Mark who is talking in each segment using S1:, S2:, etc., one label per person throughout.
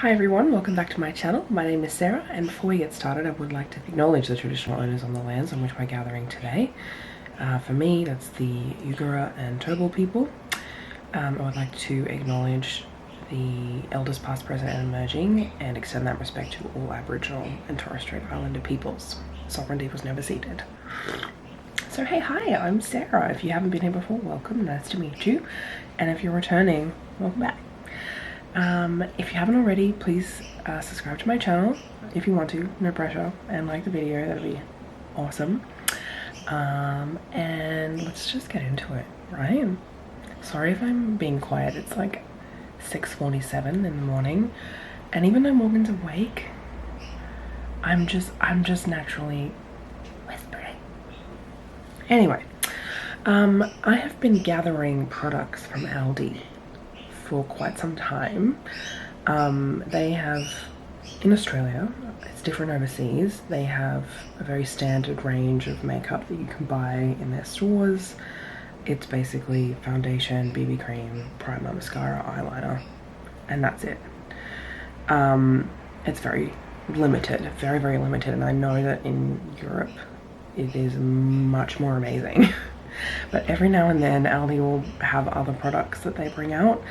S1: Hi everyone, welcome back to my channel. My name is Sarah, and before we get started I would like to acknowledge the traditional owners on the lands on which we're gathering today. For me, that's the Lakura and Turrbal people. I would like to acknowledge the elders past, present and emerging, and extend that respect to all Aboriginal and Torres Strait Islander peoples. Sovereignty was never ceded. So hey, hi, I'm Sarah. If you haven't been here before, welcome, nice to meet you. And if you're returning, welcome back. If you haven't already, please subscribe to my channel if you want to, no pressure, and like the video, that'd be awesome. And let's just get into it, right? Sorry if I'm being quiet, it's like 6:47 in the morning, and even though Morgan's awake, I'm just naturally whispering. Anyway, I have been gathering products from Aldi for quite some time. They have, in Australia, it's different overseas, they have a very standard range of makeup that you can buy in their stores. It's basically foundation, BB cream, primer, mascara, eyeliner, and that's it. It's very limited, very, very limited, and I know that in Europe it is much more amazing. But every now and then Aldi will have other products that they bring out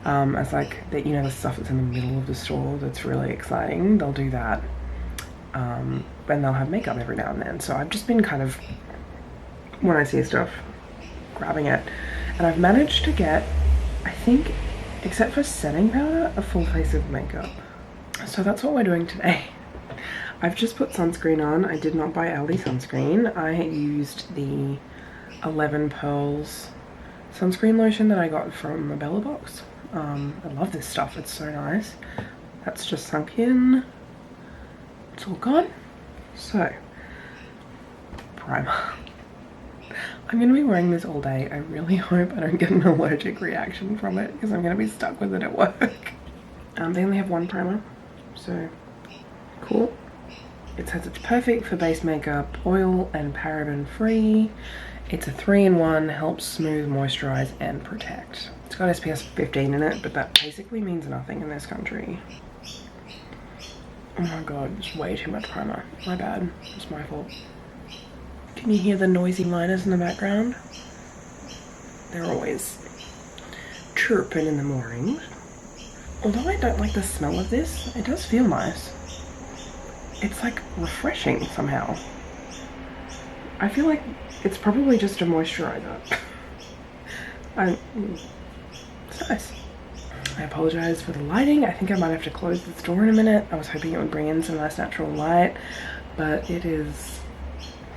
S1: as like, you know, the stuff that's in the middle of the store that's really exciting. They'll do that, and they'll have makeup every now and then. So I've just been kind of, when I see stuff, grabbing it, and I've managed to get, I think, except for setting powder, a full face of makeup. So that's what we're doing today. I've just put sunscreen on. I did not buy Aldi sunscreen. I used the 11 Pearls sunscreen lotion that I got from a Bella box. I love this stuff, it's so nice. That's just sunk in. It's all gone. So, primer. I'm gonna be wearing this all day. I really hope I don't get an allergic reaction from it, because I'm gonna be stuck with it at work. They only have one primer, so cool. It says it's perfect for base makeup, oil and paraben free. It's a 3-in-1, helps smooth, moisturize and protect. It's got SPF 15 in it, but that basically means nothing in this country. Oh my god, it's way too much primer. My bad, it's my fault. Can you hear the noisy miners in the background? They're always chirping in the mornings. Although I don't like the smell of this, it does feel nice. It's like refreshing somehow. I feel like it's probably just a moisturizer. It's nice. I apologize for the lighting. I think I might have to close this door in a minute. I was hoping it would bring in some nice natural light, but it is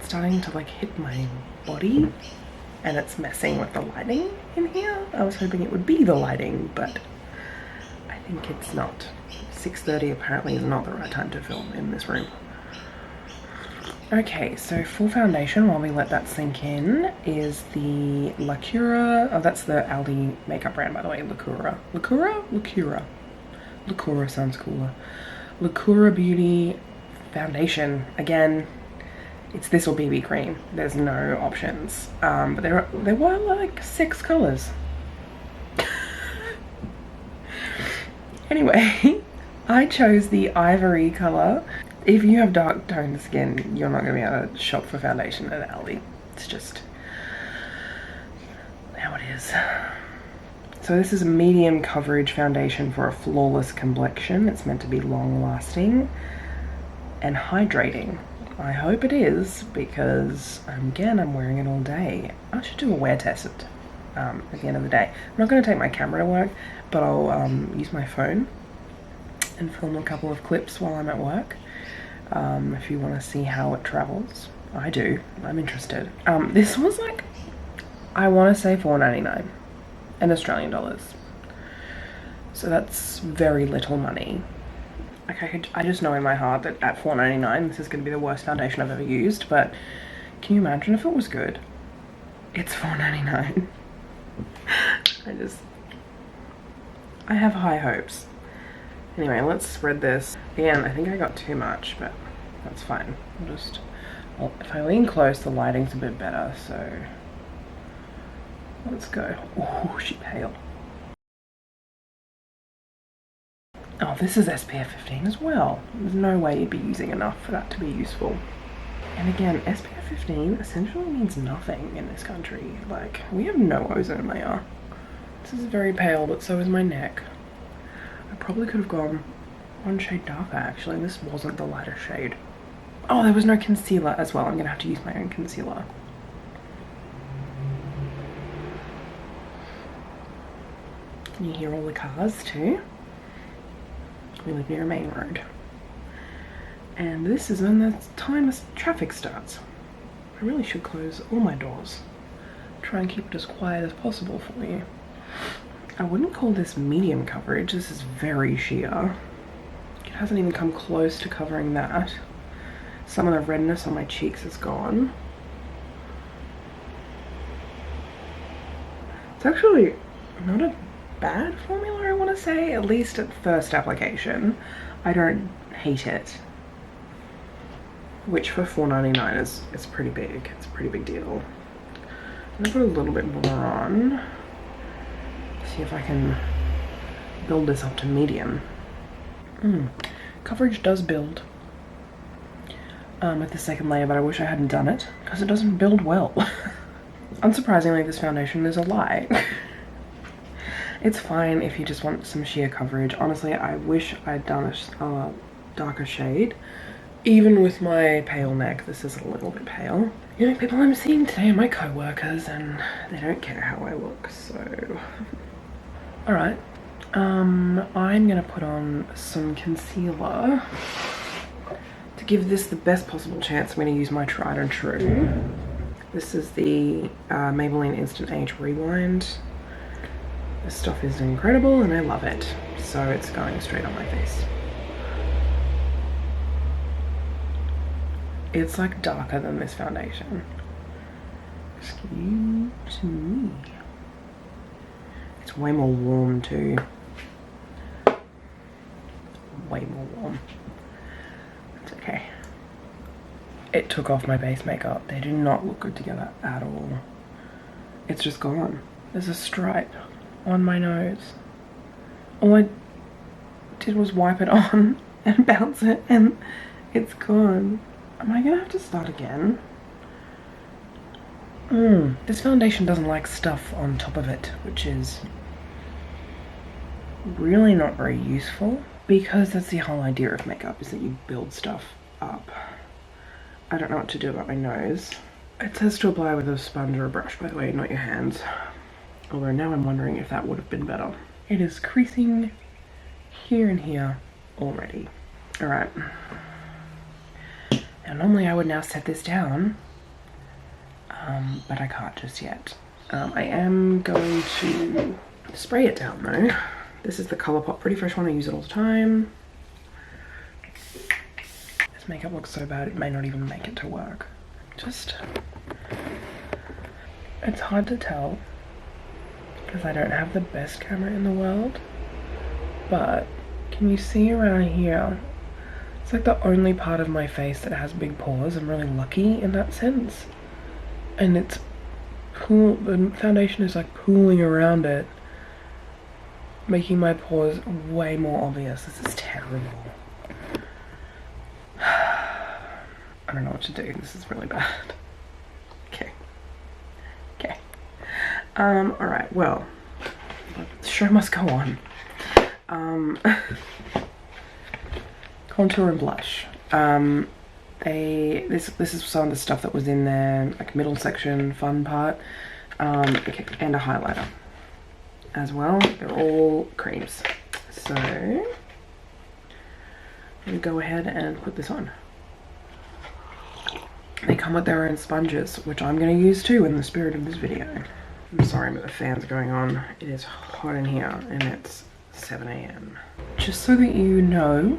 S1: starting to like hit my body and it's messing with the lighting in here. I was hoping it would be the lighting, but I think it's not. 6:30 apparently is not the right time to film in this room. Okay, so for foundation, while we let that sink in, is the Lacura. Oh, that's the Aldi makeup brand, by the way. Lacura. Lacura? Lacura. Lacura sounds cooler. Lacura Beauty Foundation. Again, it's this or BB cream. There's no options. But there were like 6 colors. Anyway, I chose the ivory color. If you have dark toned skin, you're not going to be able to shop for foundation at Aldi. It's just how it is. So this is a medium coverage foundation for a flawless complexion. It's meant to be long lasting and hydrating. I hope it is, because again, I'm wearing it all day. I should do a wear test at the end of the day. I'm not going to take my camera to work, but I'll use my phone and film a couple of clips while I'm at work. If you want to see how it travels. I do. I'm interested. This was like, I want to say $4.99 in Australian dollars. So that's very little money. Like I just know in my heart that at $4.99 this is going to be the worst foundation I've ever used, but can you imagine if it was good? It's $4.99. I have high hopes. Anyway, let's spread this. Again, I think I got too much, but that's fine. Well, if I lean close, the lighting's a bit better, so let's go. Oh, she pale. Oh, this is SPF 15 as well. There's no way you'd be using enough for that to be useful. And again, SPF 15 essentially means nothing in this country. Like, we have no ozone layer. This is very pale, but so is my neck. I probably could have gone one shade darker, actually. This wasn't the lighter shade. Oh, there was no concealer as well. I'm gonna have to use my own concealer. Can you hear all the cars too? We live near a main road. And this is when the time of traffic starts. I really should close all my doors. Try and keep it as quiet as possible for you. I wouldn't call this medium coverage. This is very sheer. It hasn't even come close to covering that. Some of the redness on my cheeks is gone. It's actually not a bad formula, I want to say, at least at first application. I don't hate it. Which for $4.99 is pretty big. It's a pretty big deal. I'm gonna put a little bit more on. See if I can build this up to medium. Coverage does build with the second layer, but I wish I hadn't done it because it doesn't build well. Unsurprisingly, this foundation is a lie. It's fine if you just want some sheer coverage. Honestly, I wish I'd done a darker shade. Even with my pale neck, this is a little bit pale. The only people I'm seeing today are my co-workers, and they don't care how I look, so... Alright, I'm gonna put on some concealer. To give this the best possible chance, I'm gonna use my tried and true. This is the Maybelline Instant Age Rewind. This stuff is incredible and I love it, so it's going straight on my face. It's like darker than this foundation. Excuse me. It's way more warm too. Way more warm. It's okay. It took off my base makeup. They do not look good together at all. It's just gone. There's a stripe on my nose. All I did was wipe it on and bounce it and it's gone. Am I gonna have to start again? This foundation doesn't like stuff on top of it, which is really not very useful because that's the whole idea of makeup, is that you build stuff up. I don't know what to do about my nose. It says to apply with a sponge or a brush, by the way, not your hands. Although now I'm wondering if that would have been better. It is creasing here and here already. Alright. Now normally I would now set this down, but I can't just yet. I am going to spray it down though. This is the Colourpop Pretty Fresh one, I use it all the time. This makeup looks so bad it may not even make it to work. It's hard to tell because I don't have the best camera in the world, but can you see around here? It's like the only part of my face that has big pores. I'm really lucky in that sense. And it's cool, the foundation is like pooling around it, making my pores way more obvious. This is terrible. I don't know what to do. This is really bad. Okay. Okay. Alright, well, the show must go on. Contour and blush. This is some of the stuff that was in their like middle section fun part. Okay, and a highlighter as well. They're all creams. So I'm gonna go ahead and put this on. They come with their own sponges, which I'm going to use too in the spirit of this video. I'm sorry, but the fan's going on. It is hot in here and it's 7 AM. Just so that you know,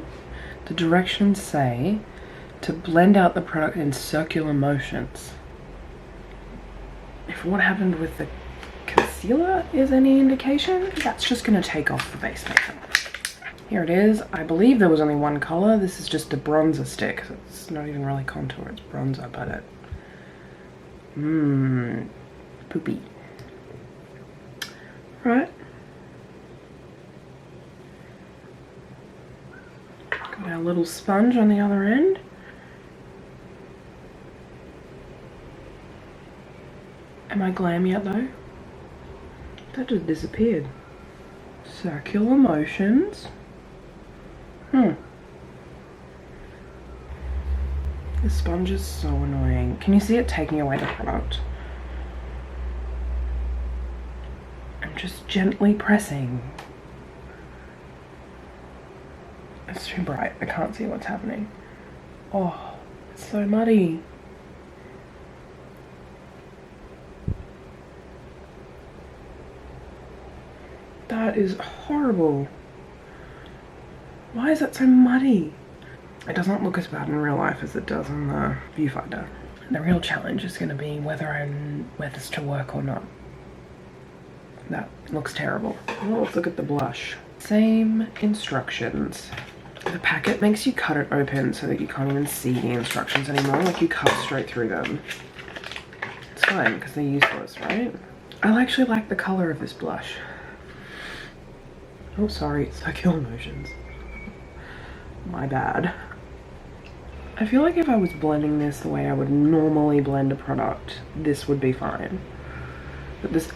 S1: the directions say to blend out the product in circular motions. If what happened with the concealer is any indication, that's just going to take off the base makeup. Here it is. I believe there was only one color. This is just a bronzer stick. So it's not even really contour, it's bronzer, but it... poopy. Right. Got our little sponge on the other end. Am I glam yet though? That just disappeared. Circular motions. The sponge is so annoying. Can you see it taking away the product? I'm just gently pressing. It's too bright. I can't see what's happening. Oh, it's so muddy. That is horrible. Why is that so muddy? It doesn't look as bad in real life as it does on the viewfinder. The real challenge is going to be whether this to work or not. That looks terrible. Well, let's look at the blush. Same instructions. The packet makes you cut it open so that you can't even see the instructions anymore. Like you cut straight through them. It's fine because they're useless, right? I actually like the color of this blush. Oh, sorry, circular motions. My bad. I feel like if I was blending this the way I would normally blend a product, this would be fine. But this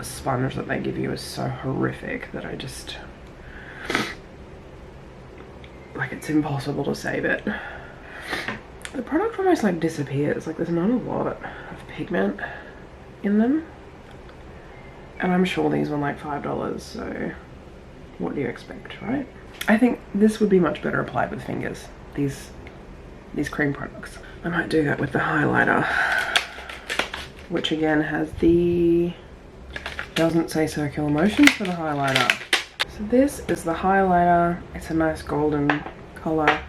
S1: sponge that they give you is so horrific that I just... like, it's impossible to save it. The product almost like disappears. Like, there's not a lot of pigment in them. And I'm sure these were like $5, so what do you expect, right? I think this would be much better applied with fingers. These cream products. I might do that with the highlighter, which again has the, doesn't say circular motions for the highlighter. So this is the highlighter. It's a nice golden color.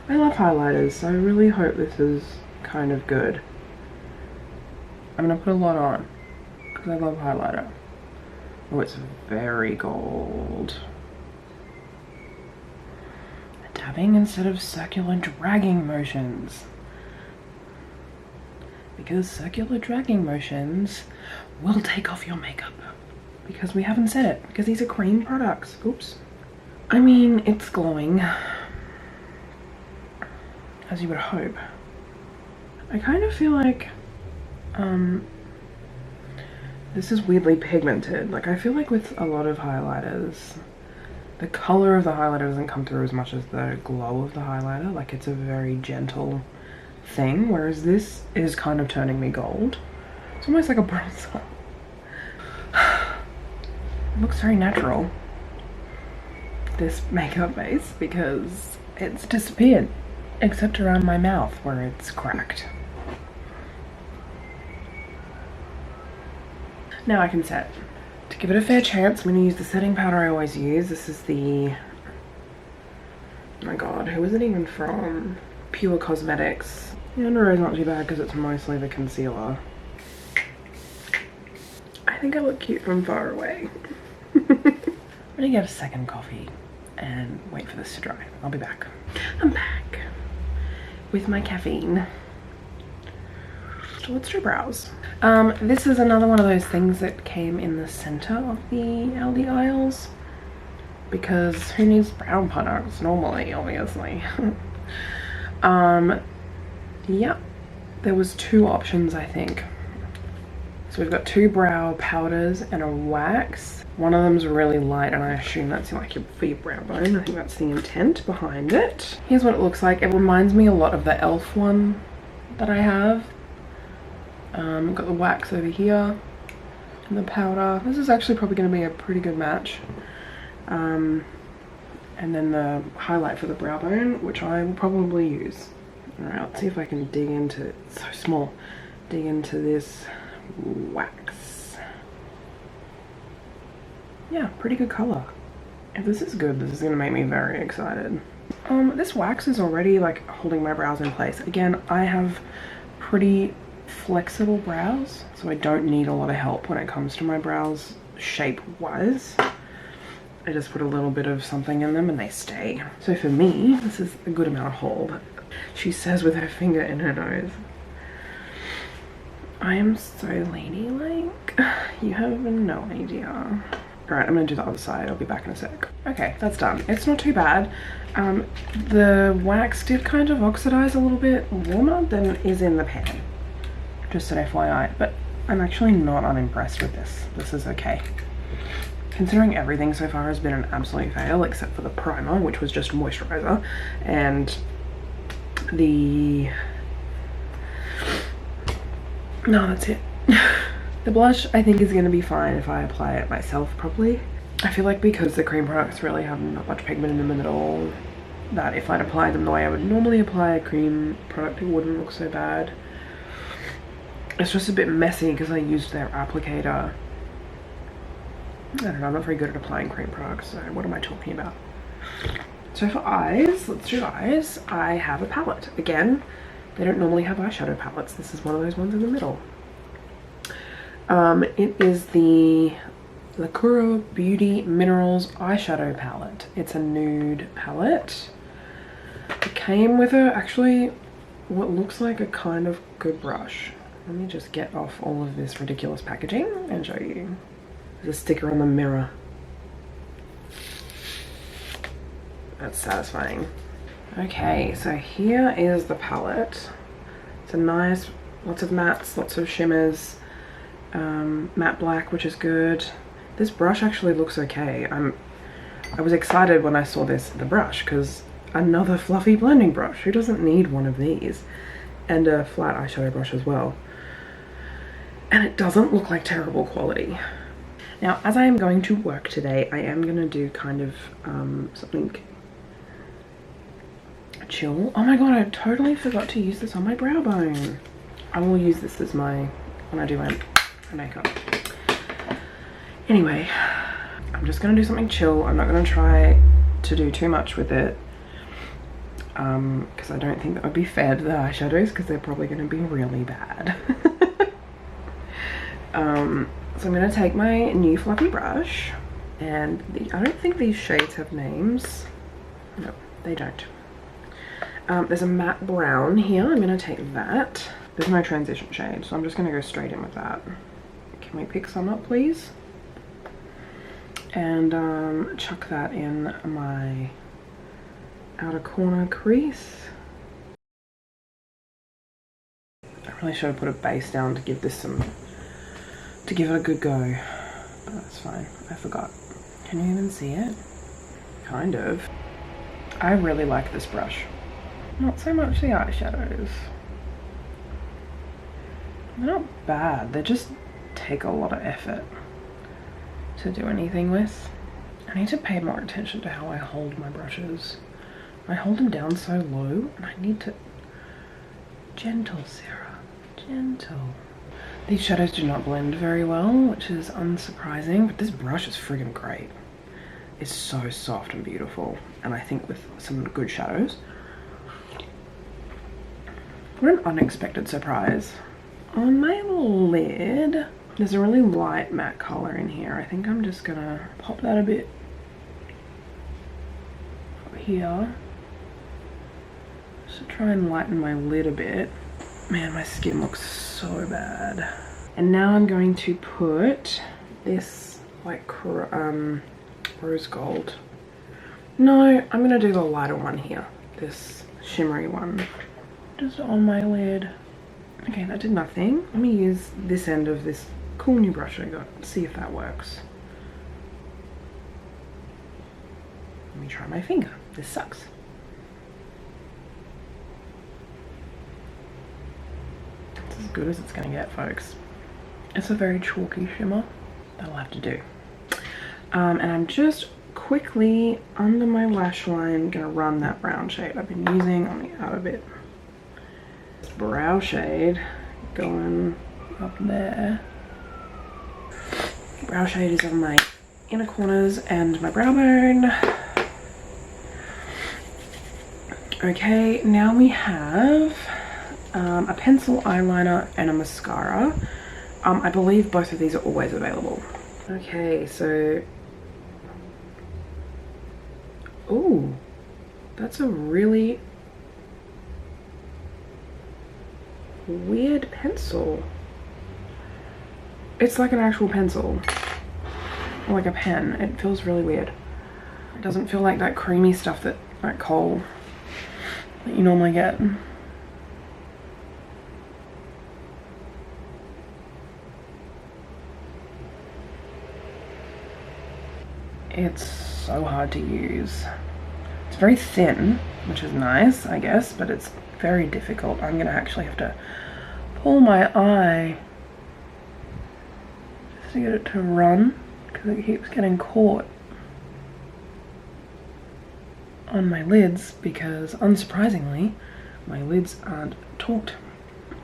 S1: I love highlighters, so I really hope this is kind of good. I'm gonna put a lot on because I love highlighter. Oh, it's very gold. Dabbing instead of circular dragging motions. Because circular dragging motions will take off your makeup. Because we haven't said it. Because these are cream products. Oops. I mean, it's glowing. As you would hope. I kind of feel like this is weirdly pigmented. Like, I feel like with a lot of highlighters, the color of the highlighter doesn't come through as much as the glow of the highlighter. Like, it's a very gentle thing, whereas this is kind of turning me gold. It's almost like a bronzer. It looks very natural, this makeup base, because it's disappeared, except around my mouth where it's cracked. Now I can set. To give it a fair chance, I'm going to use the setting powder I always use. This is the, oh my god, who is it even from? Pure Cosmetics. The under eye is not too bad because it's mostly the concealer. I think I look cute from far away. I'm gonna get a second coffee and wait for this to dry. I'll be back. I'm back with my caffeine. So let's do brows. This is another one of those things that came in the center of the Aldi aisles, because who needs brow products normally, obviously. Yeah, there was two options, I think. So we've got two brow powders and a wax. One of them's really light, and I assume that's like for your brow bone. I think that's the intent behind it. Here's what it looks like. It reminds me a lot of the e.l.f. one that I have. Got the wax over here and the powder. This is actually probably going to be a pretty good match. And then the highlight for the brow bone, which I will probably use. Alright, let's see if I can dig into, it's so small, dig into this wax. Yeah, pretty good color. If this is good, this is going to make me very excited. This wax is already like holding my brows in place. Again, I have pretty flexible brows, so I don't need a lot of help when it comes to my brows shape wise. I just put a little bit of something in them and they stay. So for me, this is a good amount of hold. She says with her finger in her nose. I am so ladylike. You have no idea. Alright, I'm gonna do the other side. I'll be back in a sec. Okay, that's done. It's not too bad. The wax did kind of oxidize a little bit warmer than is in the pan. Just an FYI, but I'm actually not unimpressed with this. This is okay. Considering everything so far has been an absolute fail, except for the primer, which was just moisturizer, and the... No, that's it. The blush, I think, is going to be fine if I apply it myself properly. I feel like because the cream products really have not much pigment in them at all, that if I'd apply them the way I would normally apply a cream product, it wouldn't look so bad. It's just a bit messy because I used their applicator. I don't know, I'm not very good at applying cream products, so what am I talking about? So for eyes, let's do eyes. I have a palette. Again, they don't normally have eyeshadow palettes. This is one of those ones in the middle. It is the Lacura Beauty Minerals eyeshadow palette. It's a nude palette. It came with actually what looks like a kind of good brush. Let me just get off all of this ridiculous packaging and show you. There's a sticker on the mirror. That's satisfying. Okay, so here is the palette. It's a nice, lots of mattes, lots of shimmers. Matte black, which is good. This brush actually looks okay. I was excited when I saw the brush, because another fluffy blending brush. Who doesn't need one of these? And a flat eyeshadow brush as well. And it doesn't look like terrible quality. Now, as I am going to work today, I am going to do kind of something chill. Oh my god, I totally forgot to use this on my brow bone. I will use this as when I do my makeup. Anyway, I'm just gonna do something chill. I'm not gonna try to do too much with it because I don't think that would be fair to the eyeshadows, because they're probably gonna be really bad. So I'm gonna take my new fluffy brush, and I don't think these shades have names. No, they don't. There's a matte brown here. I'm gonna take that. There's no transition shade, so I'm just gonna go straight in with that. Can we pick some up, please? And chuck that in my outer corner crease. I really should have put a base down to give this to give it a good go, but that's fine. I forgot. Can you even see it? Kind of. I really like this brush. Not so much the eyeshadows. They're not bad, they just take a lot of effort to do anything with. I need to pay more attention to how I hold my brushes. I hold them down so low, and I need to... Gentle, Sarah, gentle. These shadows do not blend very well, which is unsurprising, but this brush is friggin' great. It's so soft and beautiful, and I think with some good shadows. What an unexpected surprise. On my lid, there's a really light matte color in here. I think I'm just gonna pop that a bit up here. Just to try and lighten my lid a bit. Man, my skin looks so bad. And now I'm going to put this like rose gold. No, I'm gonna do the lighter one here. This shimmery one. Just on my lid. Okay, that did nothing. Let me use this end of this cool new brush I got. See if that works. Let me try my finger. This sucks. It's as good as it's gonna get, folks. It's a very chalky shimmer. That'll have to do. And I'm just quickly under my lash line gonna run that brown shade I've been using on the outer bit. Brow shade going up there. Brow shade is on my inner corners and my brow bone. Okay, now we have a pencil eyeliner and a mascara. I believe both of these are always available. Okay, so ooh, that's a really weird pencil. It's like an actual pencil. like a pen. It feels really weird. It doesn't feel like that creamy stuff that, like kohl, that you normally get. It's so hard to use. It's very thin, which is nice, I guess, but it's very difficult. I'm gonna actually have to pull my eye just to get it to run, because it keeps getting caught on my lids, because unsurprisingly, my lids aren't taut.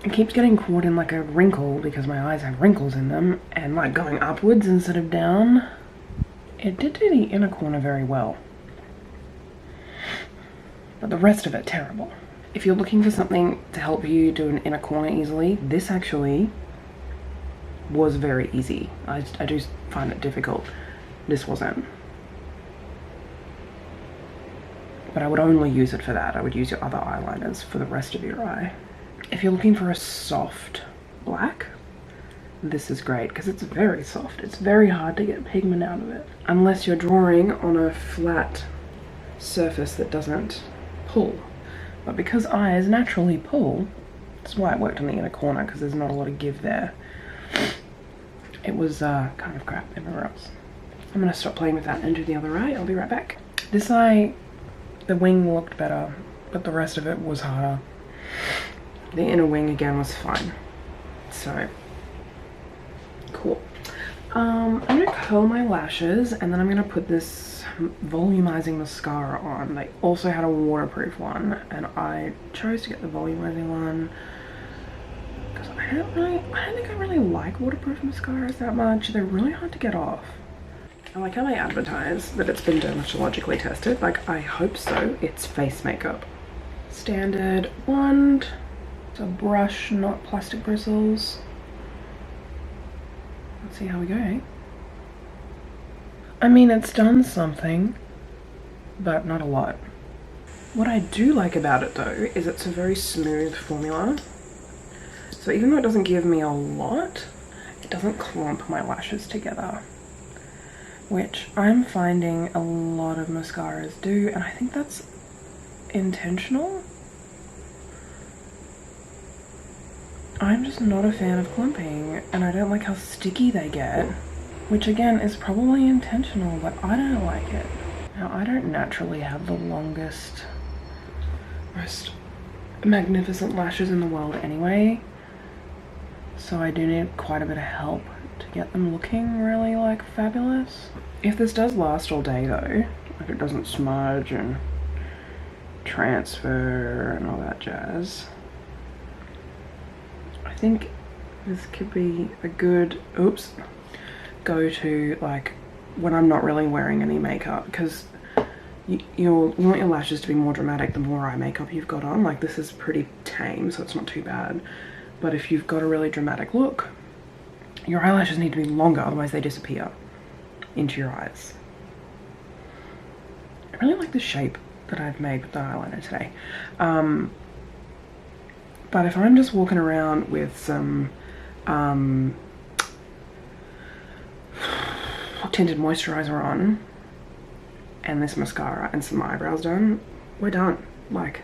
S1: It keeps getting caught in like a wrinkle because my eyes have wrinkles in them, and like going upwards instead of down. It did do the inner corner very well, but the rest of it terrible. If you're looking for something to help you do an inner corner easily, this actually was very easy. I do find it difficult. This wasn't. But I would only use it for that. I would use your other eyeliners for the rest of your eye. If you're looking for a soft black, this is great because it's very soft. It's very hard to get pigment out of it. Unless you're drawing on a flat surface that doesn't pull. But because eyes naturally pull, that's why it worked on the inner corner, because there's not a lot of give there. It was kind of crap everywhere else. I'm gonna stop playing with that and do the other eye. I'll be right back. This eye, the wing looked better, but the rest of it was harder. The inner wing again was fine. So, cool. I'm gonna curl my lashes and then I'm gonna put this volumizing mascara on. They also had a waterproof one and I chose to get the volumizing one because I don't think I really like waterproof mascaras that much. They're really hard to get off. I like how they advertise that it's been dermatologically tested. Like, I hope so. It's face makeup. Standard wand. It's a brush, not plastic bristles. Let's see how we go. I mean, it's done something, but not a lot. What I do like about it though is it's a very smooth formula. So even though it doesn't give me a lot, it doesn't clump my lashes together, which I'm finding a lot of mascaras do, and I think that's intentional. I'm just not a fan of clumping, and I don't like how sticky they get, which again is probably intentional, but I don't like it. Now, I don't naturally have the longest, most magnificent lashes in the world anyway, so I do need quite a bit of help to get them looking really like fabulous. If this does last all day though, like it doesn't smudge and transfer and all that jazz, I think this could be a good go to like when I'm not really wearing any makeup, because you want your lashes to be more dramatic the more eye makeup you've got on. Like, this is pretty tame, so it's not too bad, but if you've got a really dramatic look, your eyelashes need to be longer, otherwise they disappear into your eyes. I really like the shape that I've made with the eyeliner today. But if I'm just walking around with some tinted moisturizer on and this mascara and some eyebrows done, we're done. Like,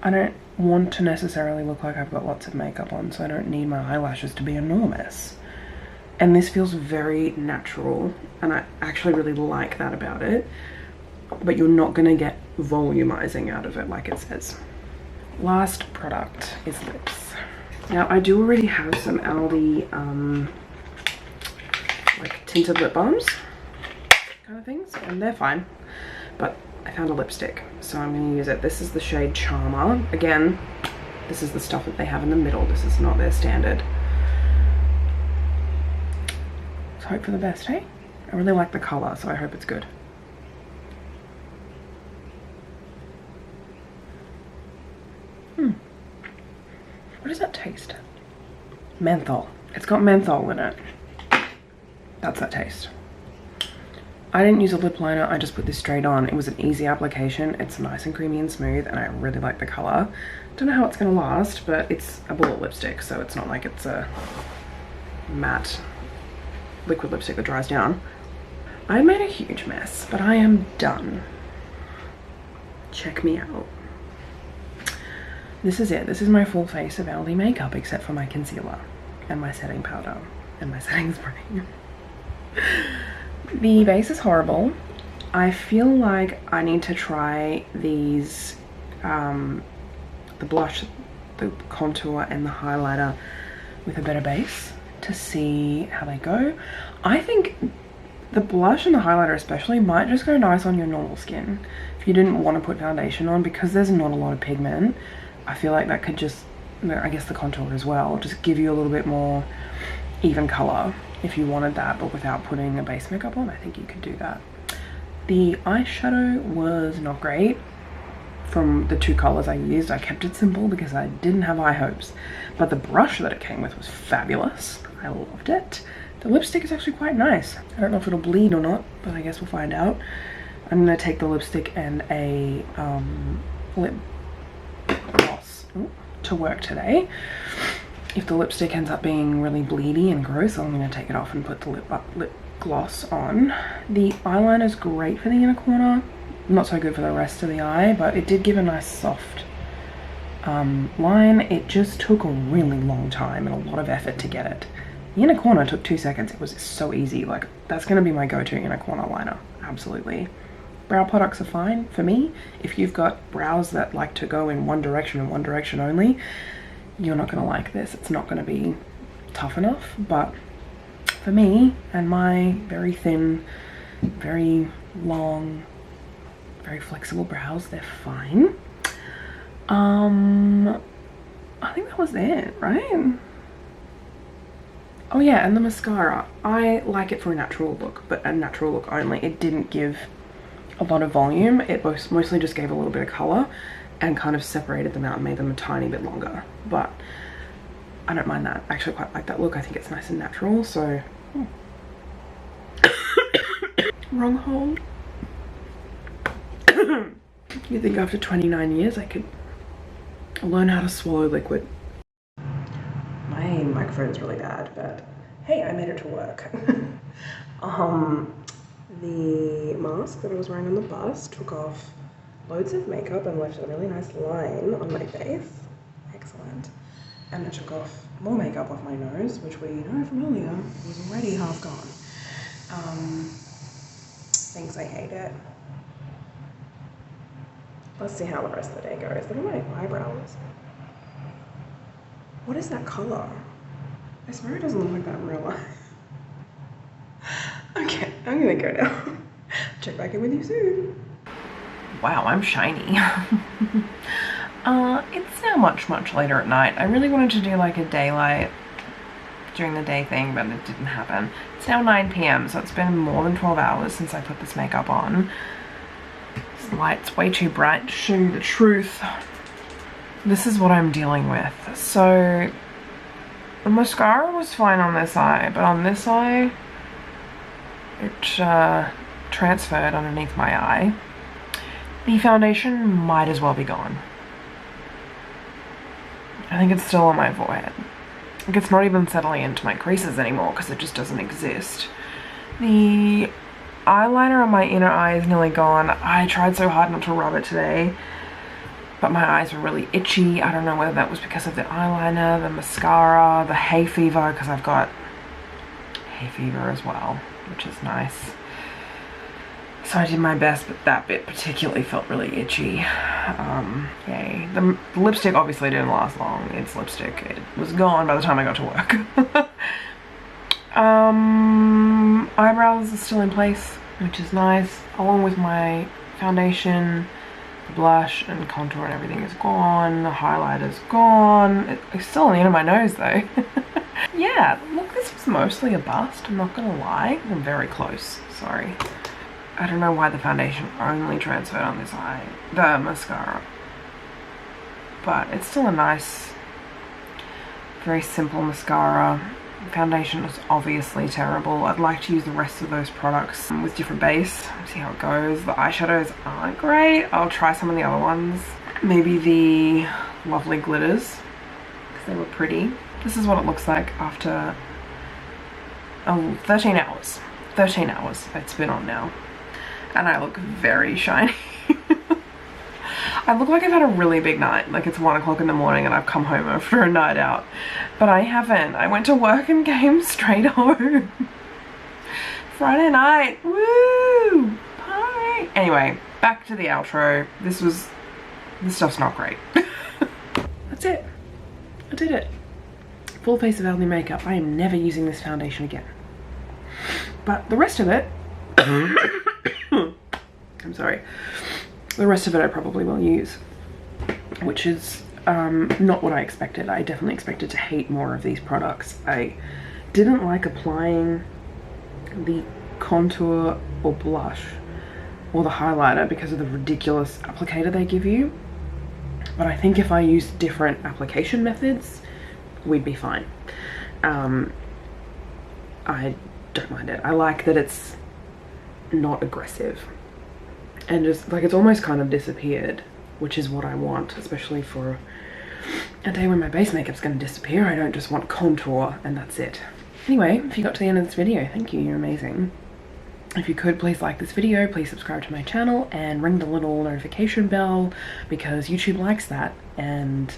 S1: I don't want to necessarily look like I've got lots of makeup on, so I don't need my eyelashes to be enormous. And this feels very natural, and I actually really like that about it, but you're not gonna get volumizing out of it like it says. Last product is lips. Now, I do already have some Aldi like tinted lip balms kind of things, and they're fine, but I found a lipstick, so I'm going to use it. This is the shade Charmer. Again, this is the stuff that they have in the middle. This is not their standard. Let's hope for the best, hey? I really like the color, so I hope it's good. What does that taste? Menthol. It's got menthol in it. That's that taste. I didn't use a lip liner, I just put this straight on. It was an easy application. It's nice and creamy and smooth, and I really like the color. Don't know how it's gonna last, but it's a bullet lipstick, so it's not like it's a matte liquid lipstick that dries down. I made a huge mess, but I am done. Check me out. This is it. This is my full face of Aldi makeup, except for my concealer and my setting powder and my setting spray. The base is horrible. I feel like I need to try these, the blush, the contour and the highlighter with a better base to see how they go. I think the blush and the highlighter especially might just go nice on your normal skin. If you didn't want to put foundation on, because there's not a lot of pigment, I feel like that could just, I guess the contour as well, just give you a little bit more even color if you wanted that, but without putting a base makeup on. I think you could do that. The eyeshadow was not great from the two colors I used. I kept it simple because I didn't have high hopes, but the brush that it came with was fabulous. I loved it. The lipstick is actually quite nice. I don't know if it'll bleed or not, but I guess we'll find out. I'm gonna take the lipstick and a lip gloss to work today. If the lipstick ends up being really bleedy and gross, I'm gonna take it off and put the lip gloss on. The eyeliner is great for the inner corner. Not so good for the rest of the eye, but it did give a nice soft line. It just took a really long time and a lot of effort to get it. The inner corner took 2 seconds. It was so easy. Like, that's gonna be my go-to inner corner liner, absolutely. Brow products are fine for me. If you've got brows that like to go in one direction and one direction only, you're not gonna like this. It's not gonna be tough enough, but for me and my very thin, very long, very flexible brows, they're fine. I think that was it, right? Oh yeah, and the mascara. I like it for a natural look, but a natural look only. It didn't give a lot of volume. It mostly just gave a little bit of color and kind of separated them out and made them a tiny bit longer. But I don't mind that. I actually quite like that look. I think it's nice and natural, so... Wrong hole. You think after 29 years I could learn how to swallow liquid? My microphone's really bad, but hey, I made it to work. The mask that I was wearing on the bus took off loads of makeup and left a really nice line on my face. Excellent. And it took off more makeup off my nose, which we know from earlier was already half gone. Thinks I hate it. Let's see how the rest of the day goes. Look at my eyebrows. What is that color? I swear it doesn't look like that in real life. Okay, I'm gonna go now. Check back in with you soon. Wow, I'm shiny. It's now much later at night. I really wanted to do like a daylight during the day thing, but it didn't happen. It's now 9 p.m, so it's been more than 12 hours since I put this makeup on. This light's way too bright to show you the truth. This is what I'm dealing with. So the mascara was fine on this eye, but on this eye it transferred underneath my eye. The foundation might as well be gone. I think it's still on my forehead. Like, it's not even settling into my creases anymore because it just doesn't exist. The eyeliner on my inner eye is nearly gone. I tried so hard not to rub it today, but my eyes were really itchy. I don't know whether that was because of the eyeliner, the mascara, the hay fever, because I've got hay fever as well, which is nice. So I did my best, but that bit particularly felt really itchy. Yay. The lipstick obviously didn't last long. It's lipstick. It was gone by the time I got to work. Eyebrows are still in place, which is nice. Along with my foundation, the blush and contour and everything is gone. The highlighter's gone. It's still on the end of my nose though. Yeah, look, this was mostly a bust. I'm not gonna lie. I'm very close. Sorry. I don't know why the foundation only transferred on this eye, the mascara, but it's still a nice, very simple mascara. Foundation is obviously terrible. I'd like to use the rest of those products with different base, see how it goes. The eyeshadows aren't great. I'll try some of the other ones. Maybe the lovely glitters, because they were pretty. This is what it looks like after 13 hours. 13 hours it's been on now, and I look very shiny. I look like I've had a really big night, like it's 1 o'clock in the morning and I've come home after a night out, but I haven't. I went to work and came straight home. Friday night, woo, party. Anyway, back to the outro. This stuff's not great. That's it. I did it. Full face of Aldi makeup. I am never using this foundation again. But the rest of it, I'm sorry. The rest of it I probably will use, which is not what I expected. I definitely expected to hate more of these products. I didn't like applying the contour or blush or the highlighter because of the ridiculous applicator they give you. But I think if I used different application methods, we'd be fine. I don't mind it. I like that it's not aggressive. And just like it's almost kind of disappeared, which is what I want, especially for a day when my base makeup's going to disappear. I don't just want contour and that's it. Anyway, if you got to the end of this video, thank you, you're amazing. If you could, please like this video, please subscribe to my channel and ring the little notification bell because YouTube likes that, and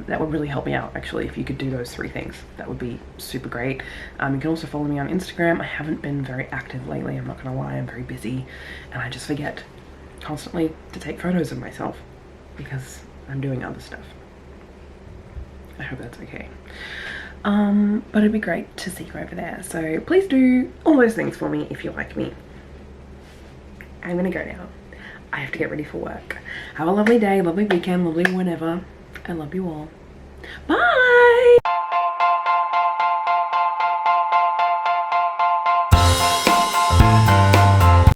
S1: that would really help me out actually if you could do those 3 things. That would be super great. You can also follow me on Instagram. I haven't been very active lately, I'm not gonna lie, I'm very busy and I just forget constantly to take photos of myself because I'm doing other stuff. I hope that's okay. But it'd be great to see you over there. So please do all those things for me if you like me. I'm gonna go now. I have to get ready for work. Have a lovely day, lovely weekend, lovely whenever. I love you all. Bye!